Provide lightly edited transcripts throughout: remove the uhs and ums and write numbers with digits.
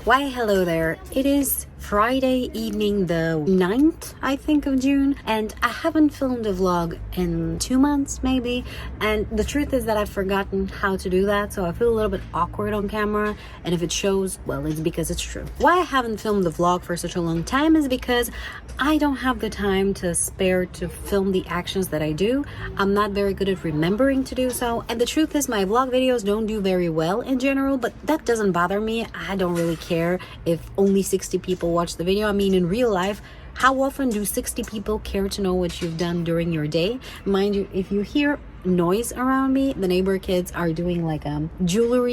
Why hello there, it is Friday evening the 9th I think of June, and I haven't filmed a vlog in 2 months maybe, and the truth is that I've forgotten how to do that, so I feel a little bit awkward on camera, and if it shows, well, it's because it's true. Why I haven't filmed the vlog for such a long time is because I don't have the time to spare to film the actions that I do. I'm not very good at remembering to do so, and the truth is my vlog videos don't do very well in general, but that doesn't bother me. I don't really care if only 60 people watch the video. I mean, in real life, how often do 60 people care to know what you've done during your day? Mind you, if you hear noise around me, the neighbor kids are doing like a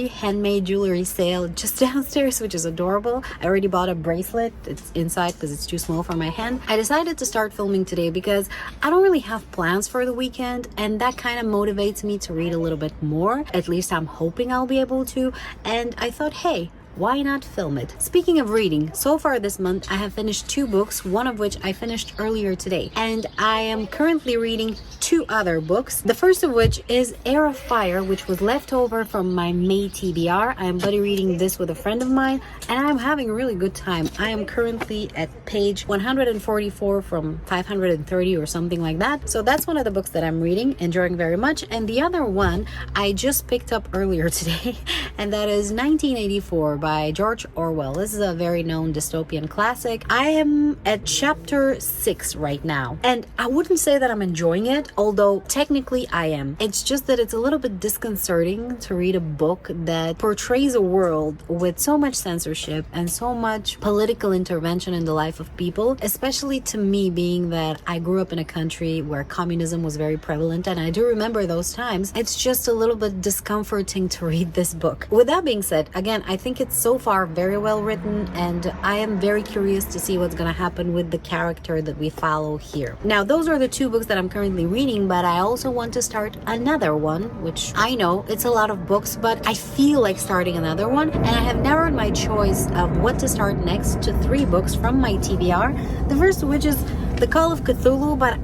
handmade jewelry sale just downstairs, which is adorable. I already bought a bracelet. It's inside because it's too small for my hand. I decided to start filming today because I don't really have plans for the weekend, and that kind of motivates me to read a little bit more. At least I'm hoping I'll be able to, and I thought, hey, why not film it? Speaking of reading, so far this month I have finished 2 books, one of which I finished earlier today, and I am currently reading 2 other books. The first of which is Air of Fire, which was left over from my May TBR. I am buddy reading this with a friend of mine, and I'm having a really good time. I am currently at page 144 from 530 or something like that. So that's one of the books that I'm reading, enjoying very much. And the other one I just picked up earlier today, and that is 1984 by George Orwell. This is a very known dystopian classic. I am at chapter 6 right now, and I wouldn't say that I'm enjoying it, although technically I am. It's just that it's a little bit disconcerting to read a book that portrays a world with so much censorship and so much political intervention in the life of people, especially to me, being that I grew up in a country where communism was very prevalent, and I do remember those times. It's just a little bit discomforting to read this book. With that being said, again, I think it's so far very well written, and I am very curious to see what's going to happen with the character that we follow here. Now, those are the 2 books that I'm currently reading, but I also want to start another one, which I know it's a lot of books, but I feel like starting another one, and I have narrowed my choice of what to start next to 3 books from my TBR. The first of which is The Call of Cthulhu, but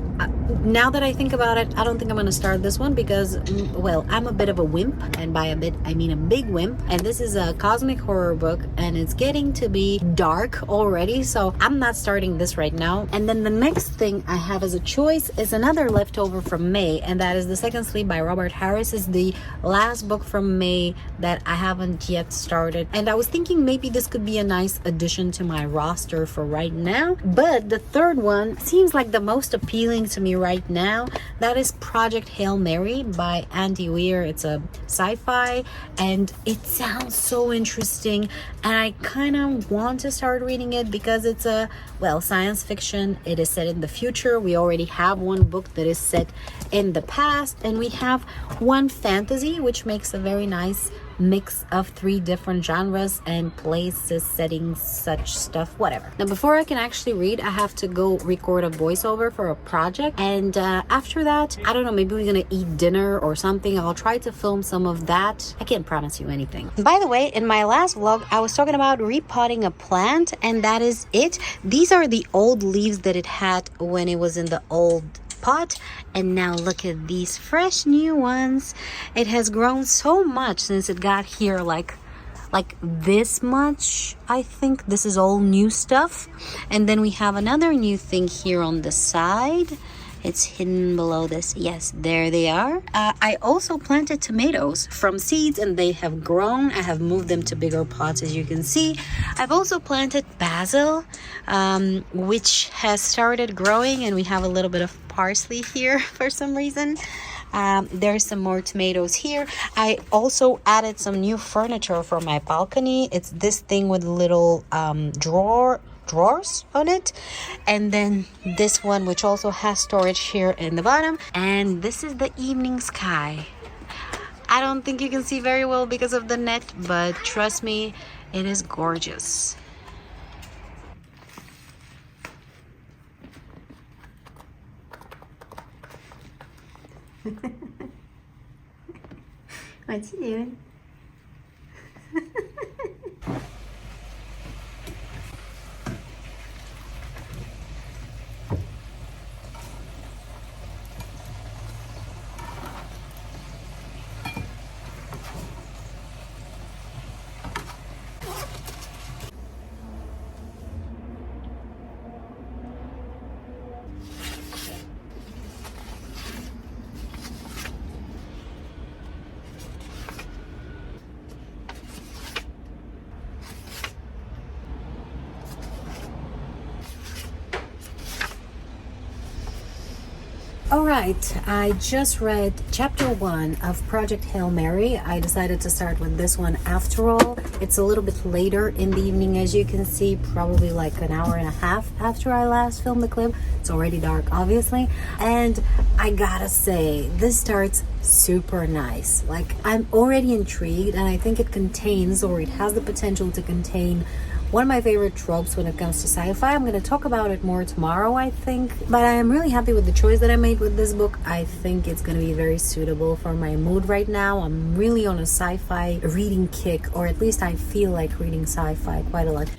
now that I think about it, I don't think I'm going to start this one because, well, I'm a bit of a wimp, and by a bit, I mean a big wimp, and this is a cosmic horror book, and it's getting to be dark already, so I'm not starting this right now. And then the next thing I have as a choice is another leftover from May, and that is The Second Sleep by Robert Harris. Is the last book from May that I haven't yet started, and I was thinking maybe this could be a nice addition to my roster for right now, but the third one seems like the most appealing to me right now. That is Project Hail Mary by Andy Weir. It's a sci-fi, and it sounds so interesting, and I kind of want to start reading it because it's a, well, science fiction. It is set in the future. We already have one book that is set in the past, and we have one fantasy, which makes a very nice mix of 3 different genres and places, settings, such stuff, whatever. Now, before I can actually read, I have to go record a voiceover for a project, and after that, I don't know, maybe we're gonna eat dinner or something. I'll try to film some of that. I can't promise you anything. By the way, in my last vlog, I was talking about repotting a plant, and that is it. These are the old leaves that it had when it was in the old pot, and now look at these fresh new ones. It has grown so much since it got here, like this much. I think this is all new stuff. And then we have another new thing here on the side. It's hidden below this. Yes, there they are. I also planted tomatoes from seeds, and they have grown. I have moved them to bigger pots, as you can see. I've also planted basil, which has started growing, and we have a little bit of parsley here for some reason. There's some more tomatoes here. I also added some new furniture for my balcony. It's this thing with little drawers on it, and then this one, which also has storage here in the bottom. And this is the evening sky. I don't think you can see very well because of the net, but trust me, it is gorgeous. What's he doing? Alright, I just read chapter 1 of Project Hail Mary. I decided to start with this one after all. It's a little bit later in the evening, as you can see, probably like an hour and a half after I last filmed the clip. It's already dark, obviously. And I gotta say, this starts super nice. Like, I'm already intrigued, and I think it contains, or it has the potential to contain, one of my favorite tropes when it comes to sci-fi. I'm going to talk about it more tomorrow, I think. But I am really happy with the choice that I made with this book. I think it's going to be very suitable for my mood right now. I'm really on a sci-fi reading kick, or at least I feel like reading sci-fi quite a lot.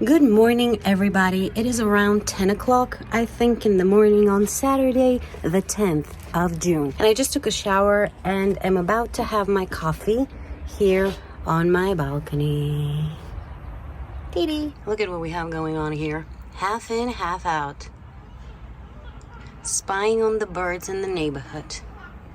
Good morning, everybody. It is around 10 o'clock, I think, in the morning on Saturday, the 10th of June. And I just took a shower and am about to have my coffee here on my balcony. Dee-dee. Look at what we have going on here. Half in, half out. Spying on the birds in the neighborhood.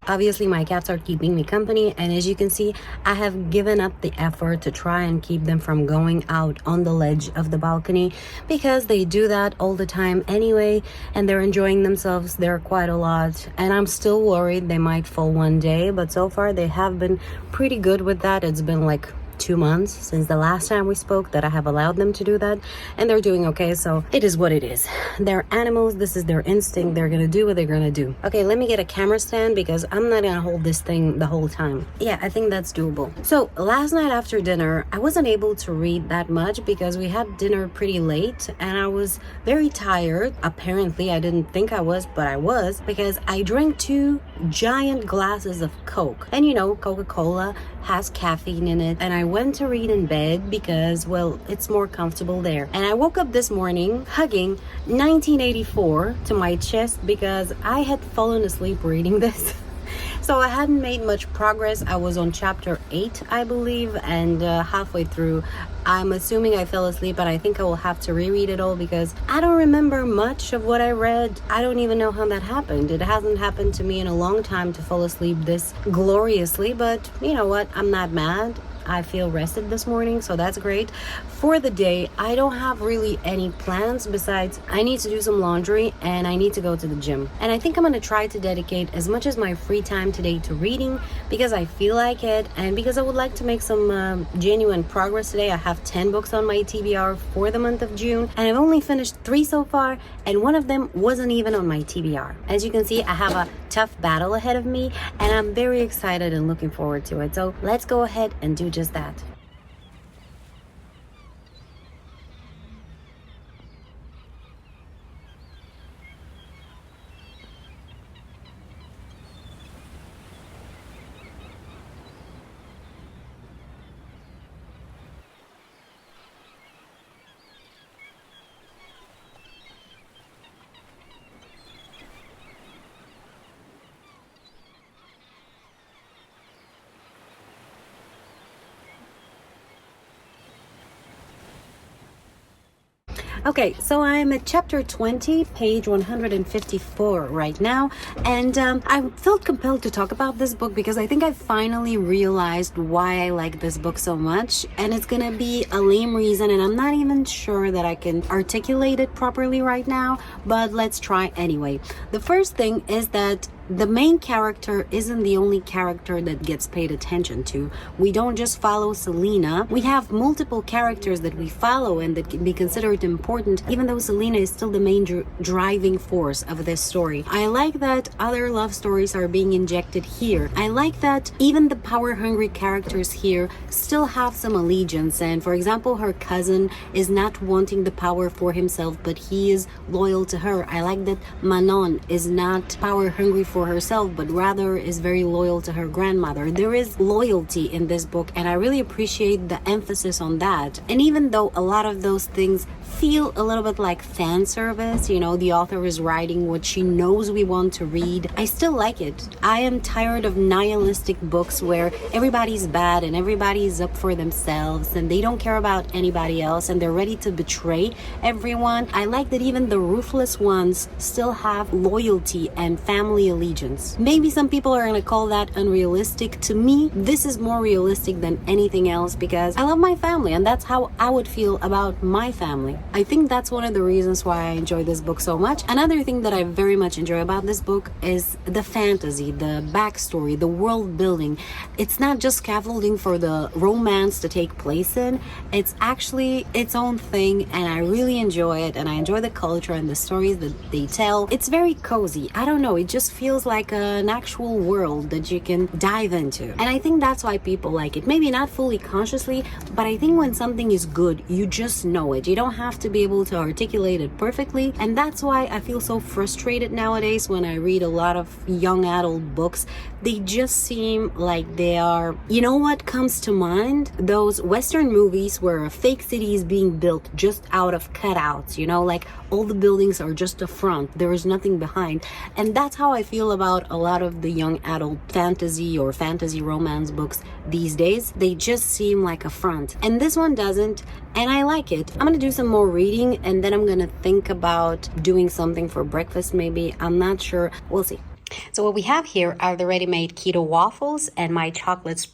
Obviously, my cats are keeping me company, and as you can see, I have given up the effort to try and keep them from going out on the ledge of the balcony, because they do that all the time anyway, and they're enjoying themselves there quite a lot. And I'm still worried they might fall one day, but so far they have been pretty good with that. It's been like 2 months since the last time we spoke that I have allowed them to do that, and they're doing okay, so it is what it is. They're animals, this is their instinct, they're gonna do what they're gonna do. Okay, let me get a camera stand because I'm not gonna hold this thing the whole time. Yeah, I think that's doable. So last night after dinner, I wasn't able to read that much because we had dinner pretty late and I was very tired. Apparently, I didn't think I was, but I was, because I drank 2 giant glasses of Coke. And you know, Coca-Cola has caffeine in it, and I went to read in bed because, well, it's more comfortable there. And I woke up this morning hugging 1984 to my chest because I had fallen asleep reading this. So I hadn't made much progress. I was on chapter 8, I believe, and halfway through, I'm assuming I fell asleep, but I think I will have to reread it all because I don't remember much of what I read. I don't even know how that happened. It hasn't happened to me in a long time to fall asleep this gloriously, but you know what? I'm not mad. I feel rested this morning, so that's great. For the day, I don't have really any plans besides I need to do some laundry and I need to go to the gym. And I think I'm going to try to dedicate as much as my free time today to reading because I feel like it and because I would like to make some genuine progress today. I have 10 books on my TBR for the month of June, and I've only finished 3 so far, and one of them wasn't even on my TBR. As you can see, I have a tough battle ahead of me, and I'm very excited and looking forward to it. So let's go ahead and do just that. Okay, so I'm at chapter 20, page 154 right now, and I felt compelled to talk about this book because I think I finally realized why I like this book so much, and it's gonna be a lame reason, and I'm not even sure that I can articulate it properly right now, but let's try anyway. The first thing is that the main character isn't the only character that gets paid attention to. We don't just follow Selena. We have multiple characters that we follow and that can be considered important, even though Selena is still the main driving force of this story. I like that other love stories are being injected here. I like that even the power-hungry characters here still have some allegiance, and for example, her cousin is not wanting the power for himself, but he is loyal to her. I like that Manon is not power-hungry for herself, but rather is very loyal to her grandmother. There is loyalty in this book, and I really appreciate the emphasis on that. And even though a lot of those things feel a little bit like fan service, you know, the author is writing what she knows we want to read, I still like it. I am tired of nihilistic books where everybody's bad and everybody's up for themselves and they don't care about anybody else and they're ready to betray everyone. I like that even the ruthless ones still have loyalty and family allegiance. Maybe some people are going to call that unrealistic. To me, this is more realistic than anything else because I love my family and that's how I would feel about my family. I think that's one of the reasons why I enjoy this book so much. Another thing that I very much enjoy about this book is the fantasy, the backstory, the world building. It's not just scaffolding for the romance to take place in. It's actually its own thing and I really enjoy it, and I enjoy the culture and the stories that they tell. It's very cozy. I don't know, it just feels like an actual world that you can dive into. And I think that's why people like it. Maybe not fully consciously, but I think when something is good, you just know it. You don't have to be able to articulate it perfectly, and that's why I feel so frustrated nowadays when I read a lot of young adult books. They just seem like they are, you know what comes to mind? Those Western movies where a fake city is being built just out of cutouts, you know, like all the buildings are just a front, there is nothing behind. And that's how I feel about a lot of the young adult fantasy or fantasy romance books these days. They just seem like a front, and this one doesn't, and I like it. I'm gonna do some more reading and then I'm gonna think about doing something for breakfast maybe. I'm not sure, we'll see. So what we have here are the ready-made keto waffles and my chocolate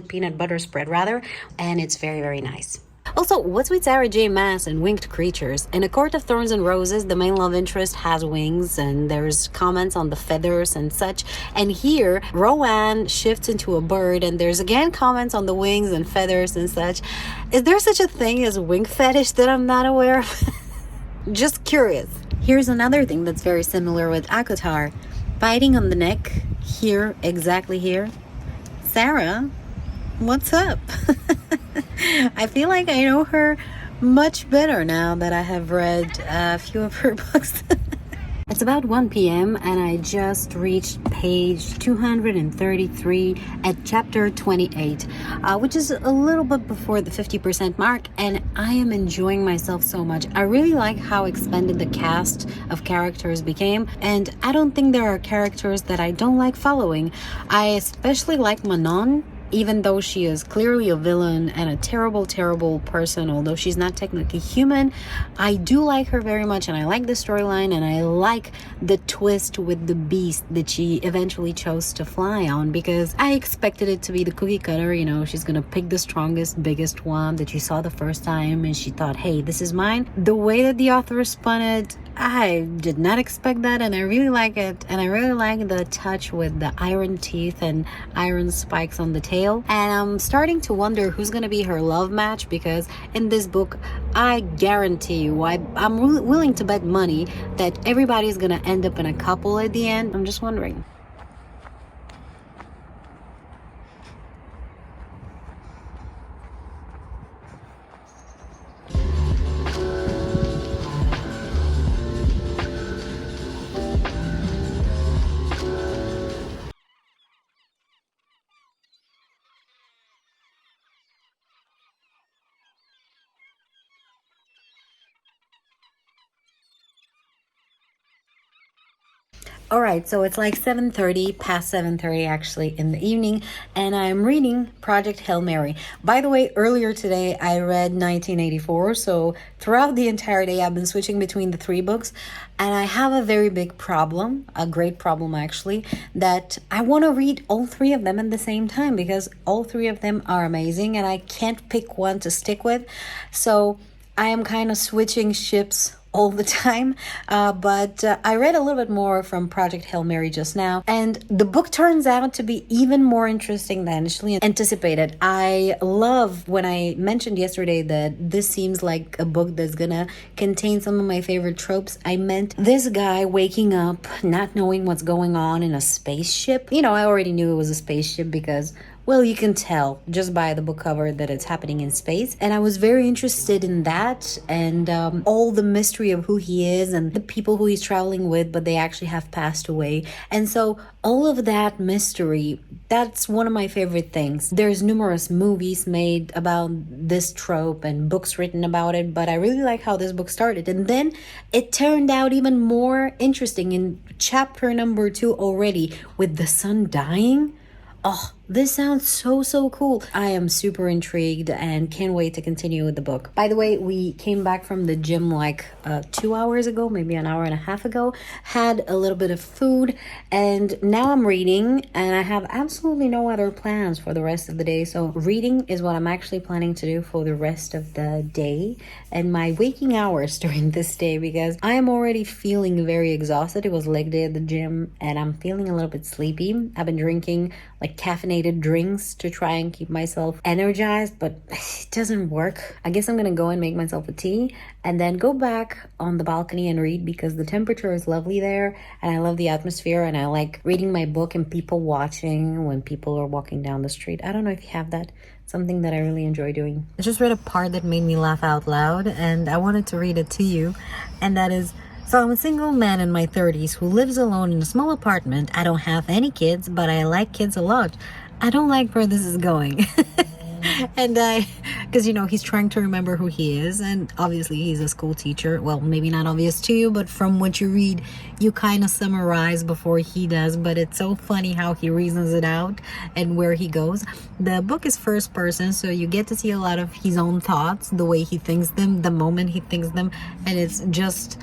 peanut butter spread rather, and it's very, very nice. Also, what's with Sarah J. Maas and winged creatures? In A Court of Thorns and Roses, the main love interest has wings and there's comments on the feathers and such. And here, Rowan shifts into a bird and there's again comments on the wings and feathers and such. Is there such a thing as wing fetish that I'm not aware of? Just curious. Here's another thing that's very similar with Akotar. Biting on the neck, here, exactly here. Sarah, what's up? I feel like I know her much better now that I have read a few of her books. It's about 1 p.m. and I just reached page 233 at chapter 28, which is a little bit before the 50% mark, and I am enjoying myself so much. I really like how expanded the cast of characters became, and I don't think there are characters that I don't like following. I especially like Manon, even though she is clearly a villain and a terrible, terrible person, although she's not technically human. I do like her very much, and I like the storyline, and I like the twist with the beast that she eventually chose to fly on, because I expected it to be the cookie cutter, you know, she's gonna pick the strongest, biggest one that you saw the first time, and she thought, hey, this is mine. The way that the author spun it, I did not expect that, and I really like it, and I really like the touch with the iron teeth and iron spikes on the tail. And I'm starting to wonder who's gonna be her love match, because in this book I guarantee you, I'm willing to bet money that everybody's gonna end up in a couple at the end. I'm just wondering. All right, so it's like 7:30, past 7:30 actually in the evening, and I'm reading Project Hail Mary. By the way, earlier today I read 1984, so throughout the entire day I've been switching between the three books, and I have a very big problem, a great problem actually, that I want to read all three of them at the same time because all three of them are amazing and I can't pick one to stick with. So I am kind of switching ships all the time. But I read a little bit more from Project Hail Mary just now, and the book turns out to be even more interesting than initially anticipated. I love when I mentioned yesterday that this seems like a book that's gonna contain some of my favorite tropes. I meant this guy waking up, not knowing what's going on in a spaceship. You know, I already knew it was a spaceship because, well, you can tell just by the book cover that it's happening in space. And I was very interested in that and all the mystery of who he is and the people who he's traveling with, but they actually have passed away. And so all of that mystery, that's one of my favorite things. There's numerous movies made about this trope and books written about it, but I really like how this book started. And then it turned out even more interesting in chapter number 2 already with the sun dying. Oh, this sounds so cool. I am super intrigued and can't wait to continue with the book. By the way, we came back from the gym like 2 hours ago, maybe an hour and a half ago, had a little bit of food, and now I'm reading, and I have absolutely no other plans for the rest of the day. So reading is what I'm actually planning to do for the rest of the day and my waking hours during this day, because I am already feeling very exhausted. It was leg day at the gym and I'm feeling a little bit sleepy. I've been drinking like caffeinated drinks to try and keep myself energized, but it doesn't work. I guess I'm gonna go and make myself a tea and then go back on the balcony and read, because the temperature is lovely there and I love the atmosphere, and I like reading my book and people watching when people are walking down the street. I don't know if you have that. Something that I really enjoy doing. I just read a part that made me laugh out loud, and I wanted to read it to you, and that is: so I'm a single man in my 30s who lives alone in a small apartment. I don't have any kids, but I like kids a lot. I don't like where this is going. And because, you know, he's trying to remember who he is, and obviously he's a school teacher. Well, maybe not obvious to you, but from what you read, you kind of summarize before he does. But it's so funny how he reasons it out and where he goes. The book is first person, so you get to see a lot of his own thoughts, the way he thinks them, the moment he thinks them, and it's just...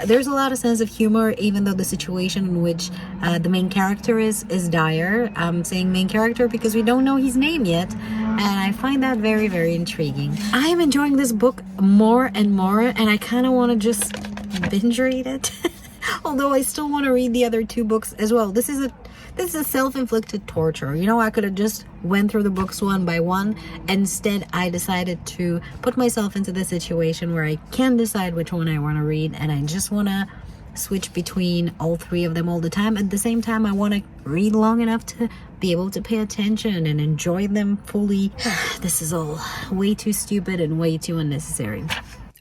there's a lot of sense of humor, even though the situation in which the main character is dire. I'm saying main character because we don't know his name yet, and I find that very intriguing. I am enjoying this book more and more, and I kind of want to just binge read it. Although I still want to read the other 2 books as well. This is a self-inflicted torture. You know, I could have just went through the books one by one. Instead, I decided to put myself into the situation where I can decide which one I want to read, and I just want to switch between all 3 of them all the time. At the same time, I want to read long enough to be able to pay attention and enjoy them fully. This is all way too stupid and way too unnecessary.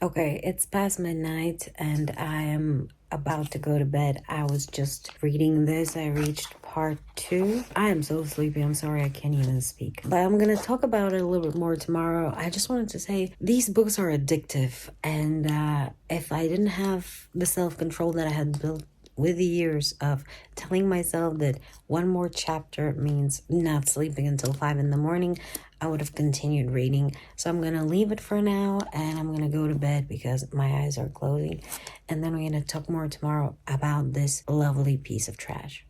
Okay, it's past midnight and I am about to go to bed. I was just reading this. I reached part 2. I am so sleepy. I'm sorry I can't even speak. But I'm going to talk about it a little bit more tomorrow. I just wanted to say these books are addictive. And if I didn't have the self-control that I had built with the years of telling myself that one more chapter means not sleeping until 5 in the morning, I would have continued reading. So I'm going to leave it for now, and I'm going to go to bed because my eyes are closing. And then we're going to talk more tomorrow about this lovely piece of trash.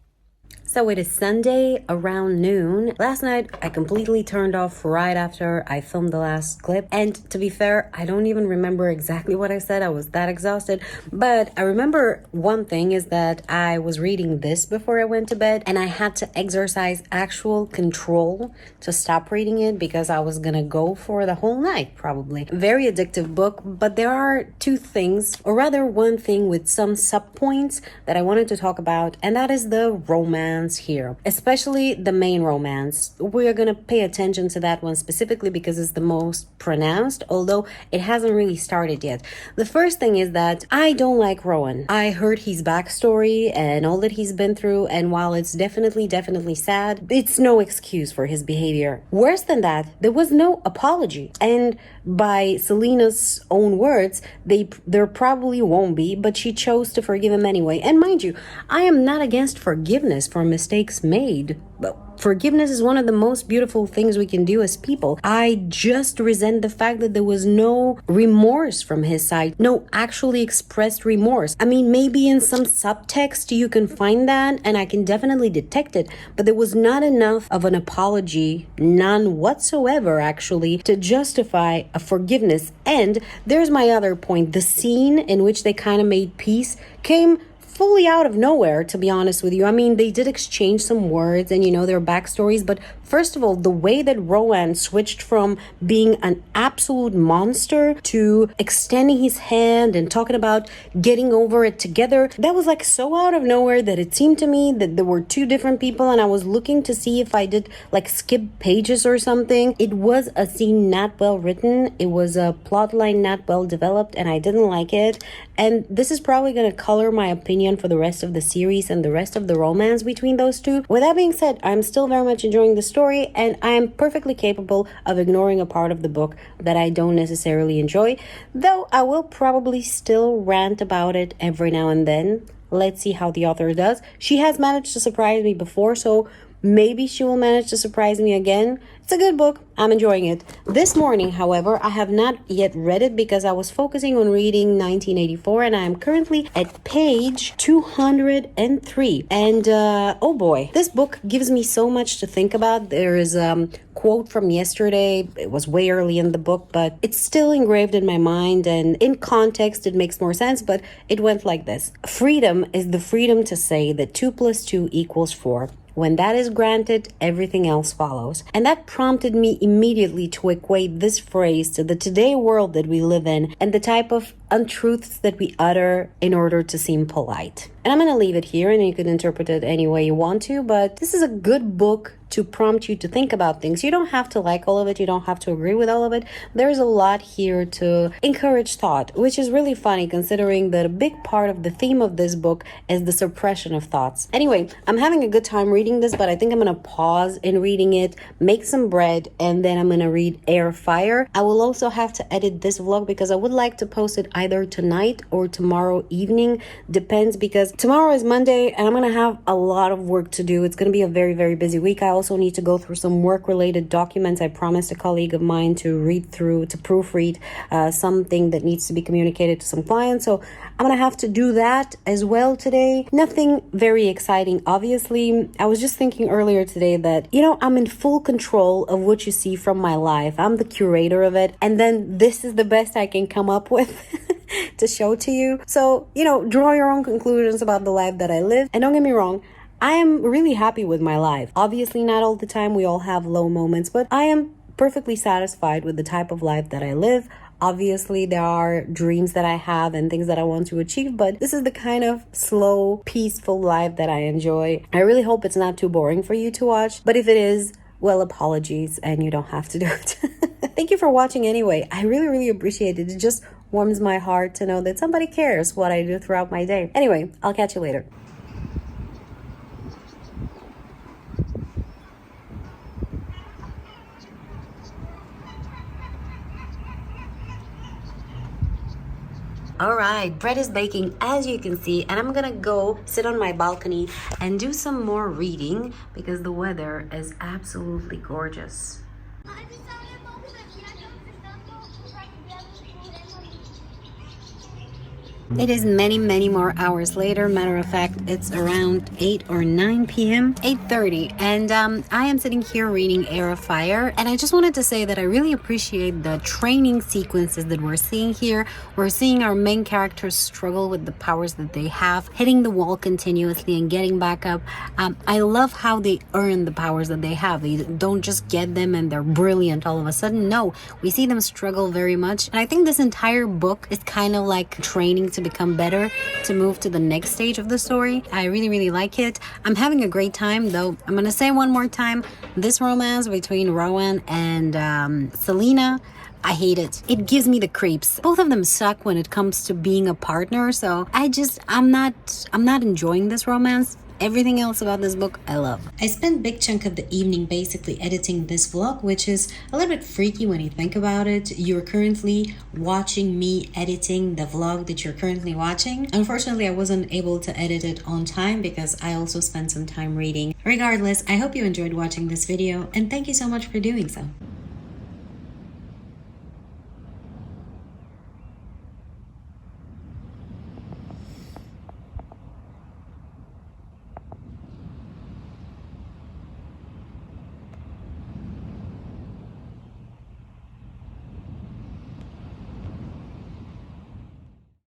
So it is Sunday around noon. Last night, I completely turned off right after I filmed the last clip. And to be fair, I don't even remember exactly what I said. I was that exhausted. But I remember one thing is that I was reading this before I went to bed, and I had to exercise actual control to stop reading it because I was gonna go for the whole night, probably. Very addictive book, but there are 2 things, or rather one thing with some sub-points that I wanted to talk about, and that is the romance here, especially the main romance. We're gonna pay attention to that one specifically because it's the most pronounced, although it hasn't really started yet. The first thing is that I don't like Rowan. I heard his backstory and all that he's been through, and while it's definitely sad, it's no excuse for his behavior. Worse than that, there was no apology, and by Selena's own words, there probably won't be, but she chose to forgive him anyway. And mind you, I am not against forgiveness for mistakes made, but Forgiveness is one of the most beautiful things we can do as people. I just resent the fact that there was no remorse from his side, no actually expressed remorse. I mean, maybe in some subtext you can find that, and I can definitely detect it, but there was not enough of an apology, none whatsoever actually, to justify a forgiveness. And there's my other point. The scene in which they kind of made peace came fully out of nowhere, to be honest with you. I mean, they did exchange some words and, their backstories, but first of all, the way that Rowan switched from being an absolute monster to extending his hand and talking about getting over it together, that was like so out of nowhere that it seemed to me that there were two different people, and I was looking to see if I did like skip pages or something. It was a scene not well written. It was a plot line not well developed, and I didn't like it. And this is probably going to color my opinion for the rest of the series and the rest of the romance between those two. With that being said, I'm still very much enjoying the story, and I am perfectly capable of ignoring a part of the book that I don't necessarily enjoy, though I will probably still rant about it every now and then. Let's see how the author does. She has managed to surprise me before, so maybe she will manage to surprise me again. It's a good book. I'm enjoying it. This morning, however, I have not yet read it because I was focusing on reading 1984, and I am currently at page 203. And oh boy, this book gives me so much to think about. There is a quote from yesterday. It was way early in the book, but it's still engraved in my mind, and in context it makes more sense, but it went like this. Freedom is the freedom to say that 2 + 2 = 4. When that is granted, everything else follows. And that prompted me immediately to equate this phrase to the today world that we live in and the type of untruths that we utter in order to seem polite. And I'm going to leave it here, and you can interpret it any way you want to, but this is a good book to prompt you to think about things. You don't have to like all of it. You don't have to agree with all of it. There's a lot here to encourage thought, which is really funny considering that a big part of the theme of this book is the suppression of thoughts. Anyway, I'm having a good time reading this, but I think I'm going to pause in reading it, make some bread, and then I'm going to read Air Fire. I will also have to edit this vlog because I would like to post it either tonight or tomorrow evening. Depends, because tomorrow is Monday and I'm going to have a lot of work to do. It's going to be a very, very busy week. I also need to go through some work-related documents. I promised a colleague of mine to read through, to proofread something that needs to be communicated to some clients. So I'm going to have to do that as well today. Nothing very exciting, obviously. I was just thinking earlier today that, I'm in full control of what you see from my life. I'm the curator of it. And then this is the best I can come up with to show to you. So, draw your own conclusions about the life that I live. And don't get me wrong, I am really happy with my life. Obviously, not all the time. We all have low moments, but I am perfectly satisfied with the type of life that I live. Obviously, there are dreams that I have and things that I want to achieve, but this is the kind of slow, peaceful life that I enjoy. I really hope it's not too boring for you to watch, but if it is, well, apologies, and you don't have to do it. Thank you for watching anyway. I really, really appreciate it. It just warms my heart to know that somebody cares what I do throughout my day. Anyway, I'll catch you later. All right, bread is baking, as you can see, and I'm gonna go sit on my balcony and do some more reading because the weather is absolutely gorgeous. It is many, many more hours later. Matter of fact, it's around 8 or 9 p.m. 8:30, and I am sitting here reading Air of Fire, and I just wanted to say that I really appreciate the training sequences that we're seeing here. We're seeing our main characters struggle with the powers that they have, hitting the wall continuously and getting back up. I love how they earn the powers that they have. They don't just get them and they're brilliant all of a sudden. No, we see them struggle very much, and I think this entire book is kind of like training to become better, to move to the next stage of the story. I really, really like it. I'm having a great time, though. I'm gonna say one more time, this romance between Rowan and Selena, I hate it. It gives me the creeps. Both of them suck when it comes to being a partner, so I'm not enjoying this romance. everything else about this book I love. I spent a big chunk of the evening basically editing this vlog, which is a little bit freaky when you think about it. You're currently watching me editing the vlog that you're currently watching. Unfortunately, I wasn't able to edit it on time because I also spent some time reading. Regardless, I hope you enjoyed watching this video and thank you so much for doing so.